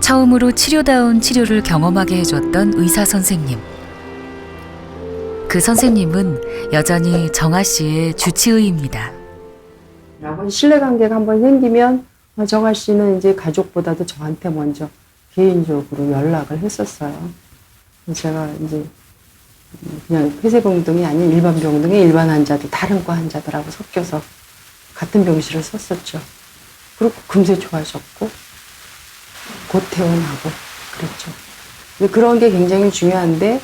처음으로 치료다운 치료를 경험하게 해줬던 의사 선생님. 그 선생님은 여전히 정아 씨의 주치의입니다. 신뢰관계가 한번 생기면 정아 씨는 이제 가족보다도 저한테 먼저 개인적으로 연락을 했었어요. 제가 이제 그냥 폐쇄병동이 아닌 일반 병동에 일반 환자들, 다른 과 환자들하고 섞여서 같은 병실을 썼었죠. 그리고 금세 좋아졌고 곧 퇴원하고 그랬죠. 근데 그런 게 굉장히 중요한데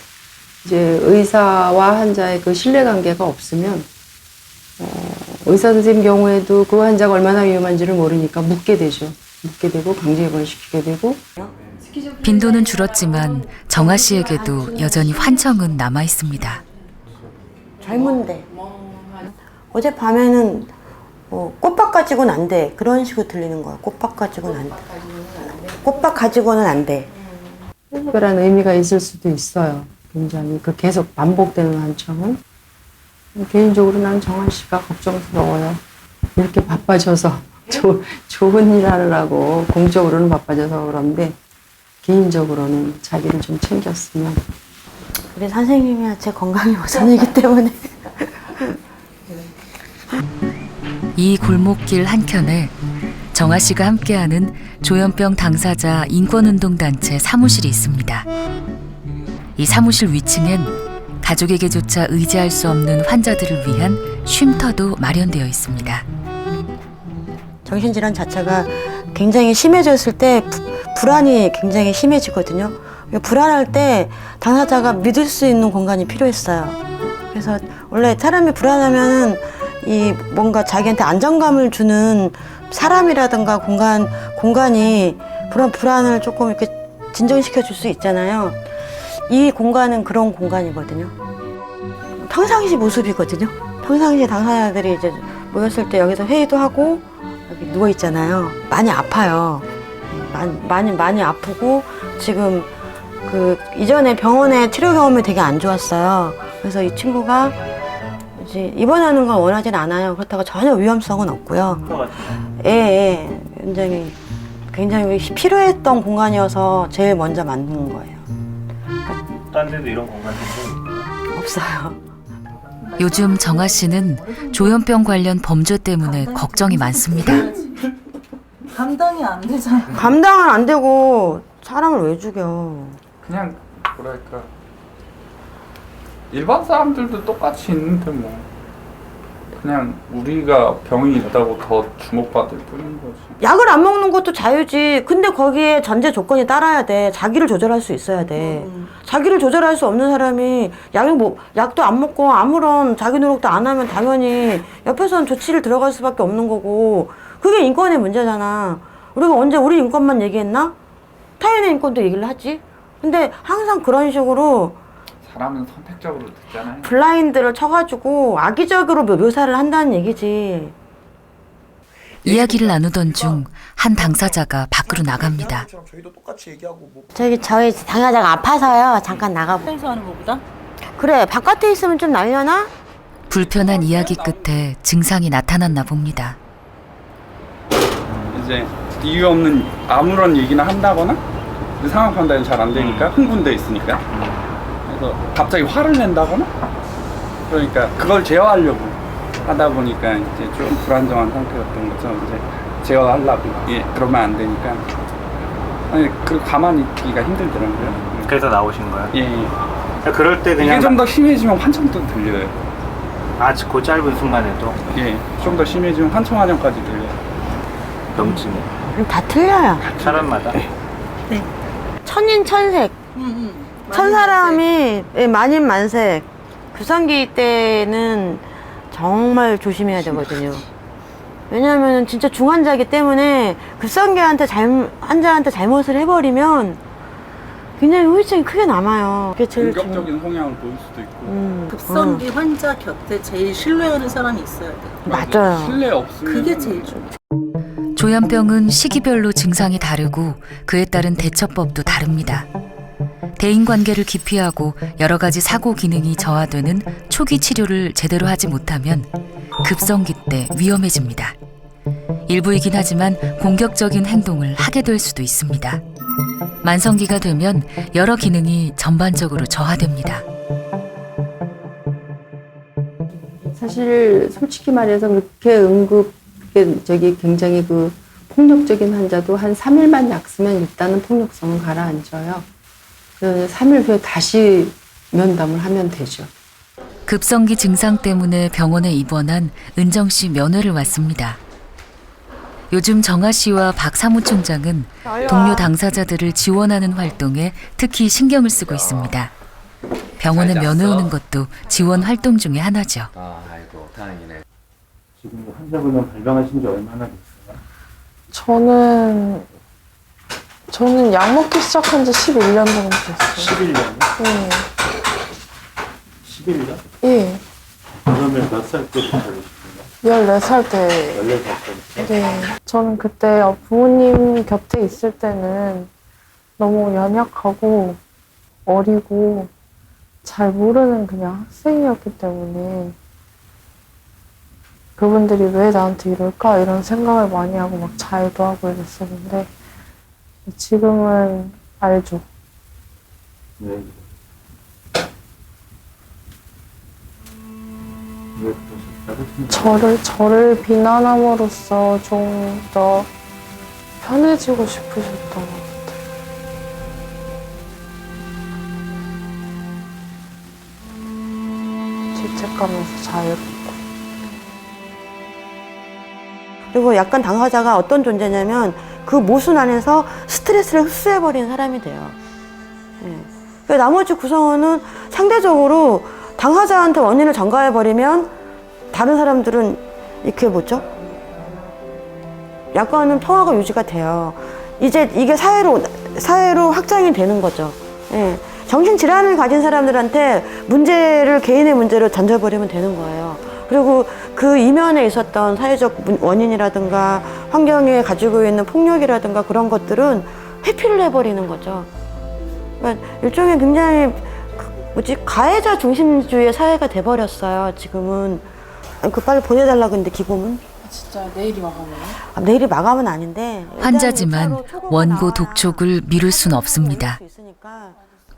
이제 의사와 환자의 그 신뢰관계가 없으면 의사 선생님 경우에도 그 환자가 얼마나 위험한지를 모르니까 묻게 되죠. 묻게 되고 강제 입원시키게 되고. 빈도는 줄었지만 정아 씨에게도 여전히 환청은 남아 있습니다. 젊은데 어젯밤에는 꽃밥 가지고는 안 돼. 그런 식으로 들리는 거야. 꽃밥 가지고는 안 돼. 꽃밥 가지고는 안 돼. 특별한 의미가 있을 수도 있어요. 굉장히 그 계속 반복되는 환청은. 개인적으로 난 정아 씨가 걱정스러워요. 이렇게 바빠져서 좋은 일 하느라고 공적으로는 바빠져서 그런데 개인적으로는 자기를 좀 챙겼으면. 우리 선생님이야 제 건강이 우선이기 때문에. 이 골목길 한켠에 정아 씨가 함께하는 조현병 당사자 인권운동단체 사무실이 있습니다. 이 사무실 위층엔 가족에게조차 의지할 수 없는 환자들을 위한 쉼터도 마련되어 있습니다. 정신질환 자체가 굉장히 심해졌을 때 불안이 굉장히 심해지거든요. 불안할 때 당사자가 믿을 수 있는 공간이 필요했어요. 그래서 원래 사람이 불안하면은 이 뭔가 자기한테 안정감을 주는 사람이라든가 공간이 불안을 조금 이렇게 진정시켜 줄 수 있잖아요. 이 공간은 그런 공간이거든요. 평상시 모습이거든요. 평상시 당사자들이 이제 모였을 때 여기서 회의도 하고 여기 누워 있잖아요. 많이 아파요. 많이 아프고 지금 그 이전에 병원에 치료 경험이 되게 안 좋았어요. 그래서 이 친구가 이제 입원하는 건 원하진 않아요. 그렇다고 전혀 위험성은 없고요. 예. 굉장히 필요했던 공간이어서 제일 먼저 만든 거예요. 딴 데도 이런 공간이 있어요? 없어요. 요즘 정아 씨는 조현병 관련 범죄 때문에 걱정이 많습니다. 감당이 안 되잖아. 감당은 안 되고 사람을 왜 죽여? 그냥 뭐랄까 일반 사람들도 똑같이 있는데 뭐 그냥 우리가 병이 있다고 더 주목받을 뿐인 거지. 약을 안 먹는 것도 자유지. 근데 거기에 전제 조건이 따라야 돼. 자기를 조절할 수 있어야 돼. 자기를 조절할 수 없는 사람이 약도 안 먹고 아무런 자기 노력도 안 하면 당연히 옆에서는 조치를 들어갈 수밖에 없는 거고, 그게 인권의 문제잖아. 우리가 언제 우리 인권만 얘기했나? 타인의 인권도 얘기를 하지. 근데 항상 그런 식으로 사람은 선택적으로 듣잖아요. 블라인드를 쳐가지고 악의적으로 묘사를 한다는 얘기지. 이야기를 나누던 중 한 당사자가 밖으로 나갑니다. 저희 당사자가 아파서요. 잠깐 나가보. 평소 하는 것보다? 그래, 바깥에 있으면 좀 날려나? 불편한 이야기 끝에 증상이 나타났나 봅니다. 이제 이유 없는 아무런 얘기나 한다거나 상황 판단이 잘 안 되니까 흥분돼 있으니까 그래서 갑자기 화를 낸다거나 그러니까 그걸 제어하려고 하다 보니까 이제 좀 불안정한 상태였던 거죠. 이제 제어하려고 그러면 안 되니까 그리고 가만히 있기가 힘들더라고요. 그래서 나오신 거예요? 예. 그럴 때 그냥 이게 좀 더 심해지면 환청도 들려요. 그 짧은 순간에도 예, 좀 더 심해지면 환청환영까지 들려요. 병증이 다 틀려요. 사람마다. 네. 천인천색. 천사람이 만인만색. 급성기 때는 정말 조심해야 되거든요. 왜냐하면 진짜 중환자이기 때문에 급성기한테 환자한테 잘못을 해버리면 굉장히 후유증이 크게 남아요. 그게 제일 공격적인 성향을 보일 수도 있고. 급성기 환자 곁에 제일 신뢰하는 사람이 있어야 돼. 맞아요. 신뢰 없으면 그게 제일 중요해. 조현병은 시기별로 증상이 다르고 그에 따른 대처법도 다릅니다. 대인관계를 기피하고 여러 가지 사고 기능이 저하되는 초기 치료를 제대로 하지 못하면 급성기 때 위험해집니다. 일부이긴 하지만 공격적인 행동을 하게 될 수도 있습니다. 만성기가 되면 여러 기능이 전반적으로 저하됩니다. 사실 솔직히 말해서 그렇게 굉장히 그 폭력적인 환자도 한 3일만 약 쓰면 일단은 폭력성은 가라앉아요. 그래서 3일 후에 다시 면담을 하면 되죠. 급성기 증상 때문에 병원에 입원한 은정 씨 면회를 왔습니다. 요즘 정아 씨와 박 사무총장은 동료 당사자들을 지원하는 활동에 특히 신경을 쓰고 있습니다. 병원에 면회 오는 것도 지원 활동 중의 하나죠. 아이고 다행이네. 지금 환자분은 발병하신 지 얼마나 됐어요? 저는 약 먹기 시작한 지 11년 정도 됐어요. 11년? 네. 11년? 예. 그러면 몇 살 때부터 하셨어요? 14살 때. 14살 때부터? 네. 저는 그때 부모님 곁에 있을 때는 너무 연약하고 어리고 잘 모르는 그냥 학생이었기 때문에 그분들이 왜 나한테 이럴까 이런 생각을 많이 하고 막 자해도 하고 이랬었는데 지금은 알죠. 네. 왜 그러셨다고? 저를 비난함으로써 좀 더 편해지고 싶으셨던 것 같아요. 죄책감에서 자유롭고. 그리고 약간 당사자가 어떤 존재냐면 그 모순 안에서 스트레스를 흡수해버리는 사람이 돼요. 예. 그러니까 나머지 구성원은 상대적으로 당사자한테 원인을 전가해버리면 다른 사람들은 이렇게 뭐죠? 약간은 평화가 유지가 돼요. 이제 이게 사회로 확장이 되는 거죠. 예. 정신질환을 가진 사람들한테 개인의 문제로 던져버리면 되는 거예요. 그리고 그 이면에 있었던 사회적 원인이라든가 환경에 가지고 있는 폭력이라든가 그런 것들은 회피를 해버리는 거죠. 그러니까 일종의 굉장히 가해자 중심주의의 사회가 돼버렸어요. 지금은. 빨리 보내달라고 했는데 기고문. 진짜 내일이 마감이에요? 내일이 마감은 아닌데. 환자지만 원고 독촉을 미룰 순 없습니다.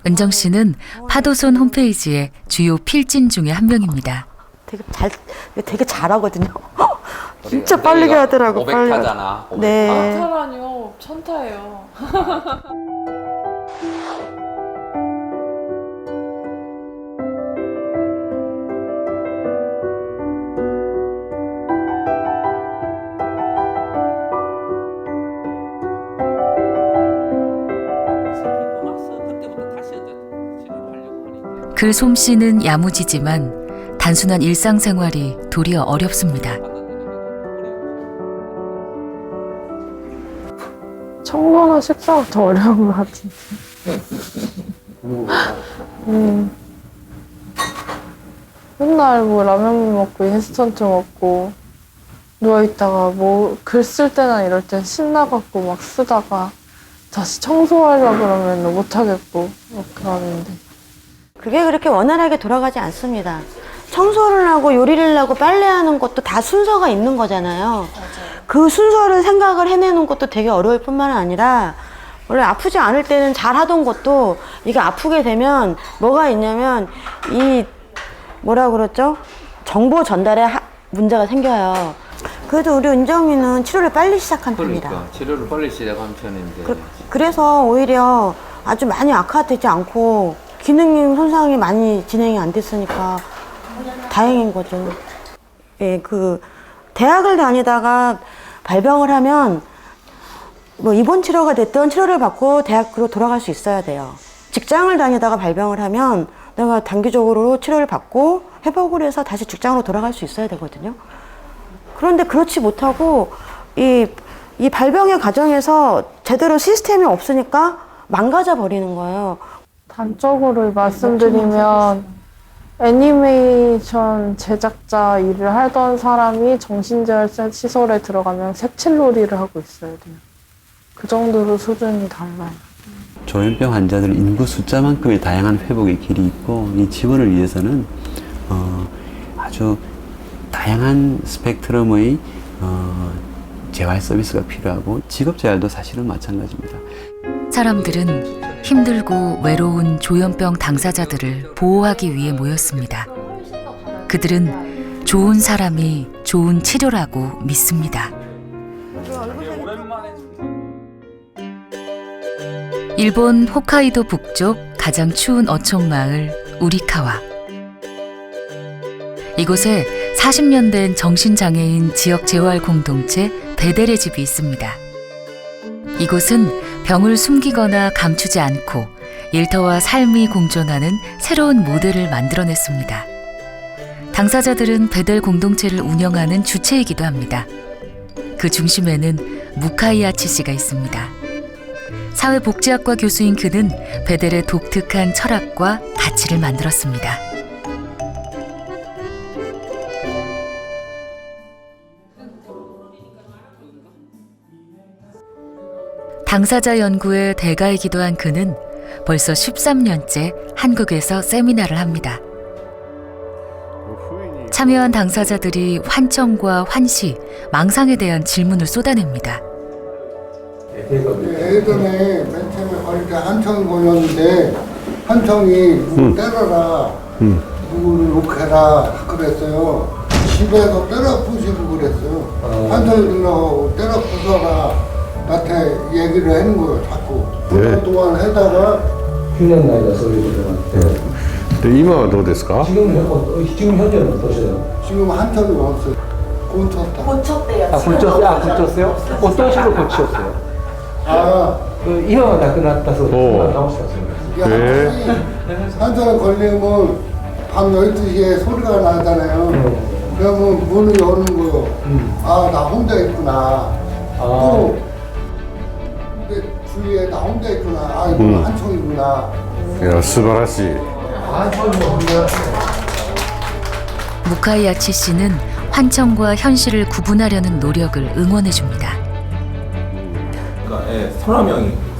은정 씨는 파도손 홈페이지의 주요 필진 중에 한 명입니다. 되게 잘하거든요. 진짜 빨리 가야 하더라고. 500타잖아. 네. 천타라뇨, 천타예요. 글 솜씨는 야무지지만 단순한 일상생활이 도리어 어렵습니다. 청소나 식사가 더 어려운 것 같은데. 맨날 뭐 라면 먹고 인스턴트 먹고 누워있다가 뭐 글 쓸 때나 이럴 땐 신나갖고 막 쓰다가 다시 청소하려고 그러면 못하겠고 막 그러는데. 그게 그렇게 원활하게 돌아가지 않습니다. 청소를 하고 요리를 하고 빨래하는 것도 다 순서가 있는 거잖아요. 맞아요. 그 순서를 생각을 해내는 것도 되게 어려울 뿐만 아니라 원래 아프지 않을 때는 잘 하던 것도 이게 아프게 되면 뭐가 있냐면 이 뭐라 그러죠? 정보 전달에 문제가 생겨요. 그래도 우리 은정이는 치료를 빨리 시작한 편이다. 그러니까 치료를 빨리 시작한 편인데. 그래서 오히려 아주 많이 악화되지 않고 기능 손상이 많이 진행이 안 됐으니까 다행인 거죠. 예, 대학을 다니다가 발병을 하면 뭐 입원 치료가 됐던 치료를 받고 대학으로 돌아갈 수 있어야 돼요. 직장을 다니다가 발병을 하면 내가 단기적으로 치료를 받고 회복을 해서 다시 직장으로 돌아갈 수 있어야 되거든요. 그런데 그렇지 못하고 이 발병의 과정에서 제대로 시스템이 없으니까 망가져 버리는 거예요. 단적으로 말씀드리면 애니메이션 제작자 일을 하던 사람이 정신재활 시설에 들어가면 색칠놀이를 하고 있어야 돼요. 그 정도로 수준이 달라요. 조현병 환자들 인구 숫자만큼의 다양한 회복의 길이 있고 이 지원을 위해서는 아주 다양한 스펙트럼의 재활 서비스가 필요하고 직업재활도 사실은 마찬가지입니다. 사람들은 힘들고 외로운 조현병 당사자들을 보호하기 위해 모였습니다. 그들은 좋은 사람이 좋은 치료라고 믿습니다. 일본 홋카이도 북쪽 가장 추운 어촌 마을 우리카와. 이곳에 40년 된 정신장애인 지역 재활 공동체 베델의 집이 있습니다. 이곳은 병을 숨기거나 감추지 않고 일터와 삶이 공존하는 새로운 모델을 만들어냈습니다. 당사자들은 베델 공동체를 운영하는 주체이기도 합니다. 그 중심에는 무카이아치 씨가 있습니다. 사회복지학과 교수인 그는 베델의 독특한 철학과 가치를 만들었습니다. 당사자 연구의 대가이기도 한 그는 벌써 13년째 한국에서 세미나를 합니다. 참여한 당사자들이 환청과 환시, 망상에 대한 질문을 쏟아냅니다. 예전에 맨 처음에 어릴 때 한청이 걸렸는데 한청이 누구 때려라, 누구를 욕해라 그랬어요. 집에서 때려 부시고 그랬어요. 한청이 누나하고 때려 부숴라 나한테 얘기를 하는 거예요 자꾸. 그 동안 하다가 9年の間そういうことがあって。で今はどうですか？ 지금 현재 몇 도세요? 지금 한청이 없어요. 고쳤다. 고쳤대요. 고쳤어요? 어떤 식으로 고치셨어요? 그 이마가 나타났다 소리 나오셨어요. 한청에 걸리면 밤 12시에 소리가 나잖아요. 그러면 문을 여는 거요. 아, 나 혼자 있구나. 또 근데 주위에 나 혼자 있구나. 아, 이거 한청이구나. いや素晴らしい。 무카이아치 씨는 환청과 현실을 구분하려는 노력을 응원해줍니다. 그러니까 예,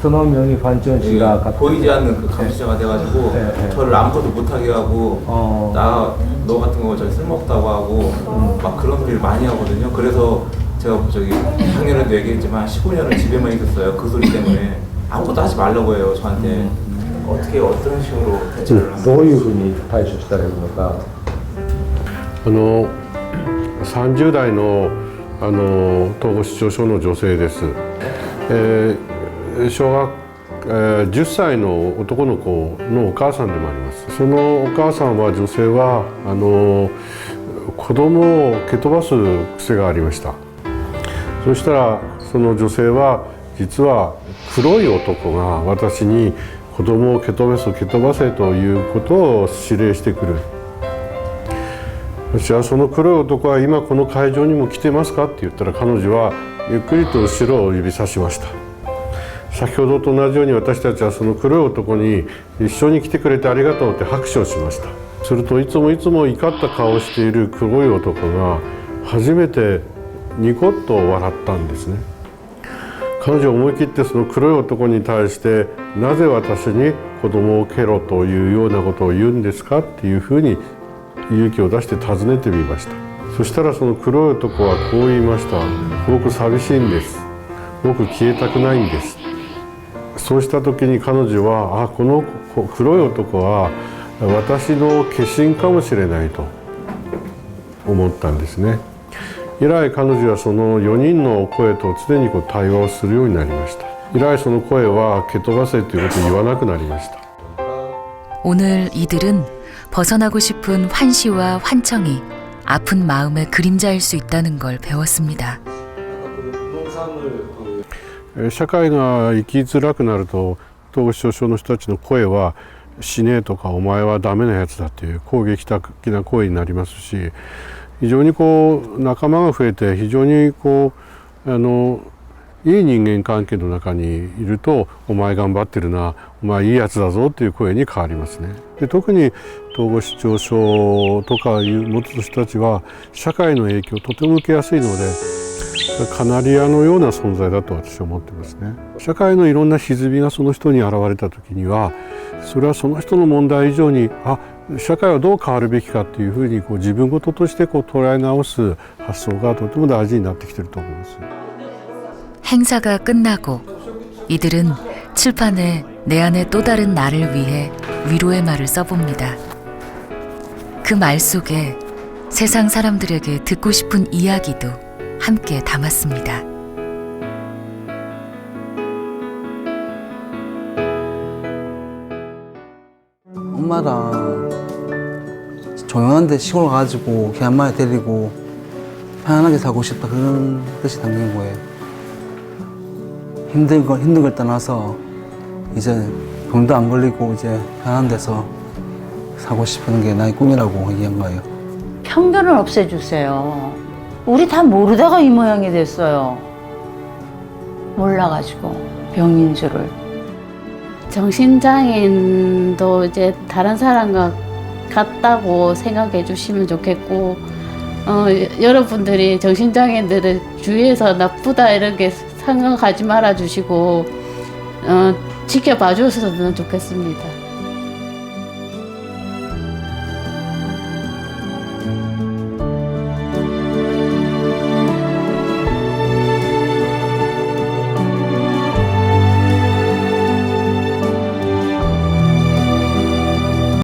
선호명이 반전 씨가 보이지 않는 그 감시자가 돼가지고 저를 아무것도 못하게 하고 너 같은 거 저기 쓸모없다고 하고 막 그런 소리를 많이 하거든요. 그래서 제가 저기 작년에도 얘기했지만 15년을 집에만 있었어요. 그 소리 때문에 아무것도 하지 말라고 해요 저한테. 어떻게 어떤 식으로 대처를 하는 どういうふうに対処したらいいのか。 30代の統合失調症の女性です。小学、10歳の男の子のお母さんでもあります。そのお母さんは女性は子供を蹴飛ばす癖がありました。そしたらその女性は実は黒い男が私に子供を蹴飛ばせということを指令してくる。じゃあその黒い男は今この会場にも来てますかって言ったら彼女はゆっくりと後ろを指さしました。先ほどと同じように私たちはその黒い男に一緒に来てくれてありがとうって拍手をしました。するといつも怒った顔をしている黒い男が初めてニコッと笑ったんですね。彼女は思い切ってその黒い男に対してなぜ私に子供を蹴ろというようなことを言うんですかっていうふうに勇気を出して尋ねてみました。そしたらその黒い男はこう言いました。僕寂しいんです。僕消えたくないんです。そうした時に彼女はこの黒い男は私の化身かもしれないと思ったんですね。以来彼女はその4人の声と常に対話をするようになりました。以来その声は蹴飛ばせということを言わなくなりました。 오늘 이들은 벗어나고 싶은 환시와 환청이 아픈 마음의 그림자일 수 있다는 걸 배웠습니다. 社会が生きづらくなると統合失調症の人たちの声は死ねとかお前はダメなやつだっていう攻撃的な声になりますし、非常に仲間が増えて非常にいい人間関係の中にいるとお前頑張ってるな、お前いいやつだぞっていう声に変わりますね。で特に統合失調症とかいう持つ人たちは社会の影響をとても受けやすいのでカナリアのような存在だと私は思ってますね。社会のいろんな歪みがその人に現れた時にはそれはその人の問題以上に社会はどう変わるべきかっていうふうに自分事として捉え直す発想がとても大事になってきてると思います。 행사가 끝나고 이들은 칠판에 내 안의 또 다른 나를 위해 위로의 말을 써봅니다. 그 말 속에 세상 사람들에게 듣고 싶은 이야기도 함께 담았습니다. 엄마랑 조용한 데 시골 가가지고 걔 한 마리 데리고 편안하게 살고 싶다, 그런 뜻이 담긴 거예요. 힘든 걸 떠나서 이제 병도 안 걸리고 이제 편한 데서 살고 싶은 게 나의 꿈이라고 얘기한 거예요. 편견을 없애주세요. 우리 다 모르다가 이 모양이 됐어요. 몰라가지고 병인 줄을. 정신장애인도 이제 다른 사람과 같다고 생각해 주시면 좋겠고, 여러분들이 정신장애인들을 주위에서 나쁘다 이렇게 생각하지 말아 주시고, 지켜봐 주셨으면 좋겠습니다.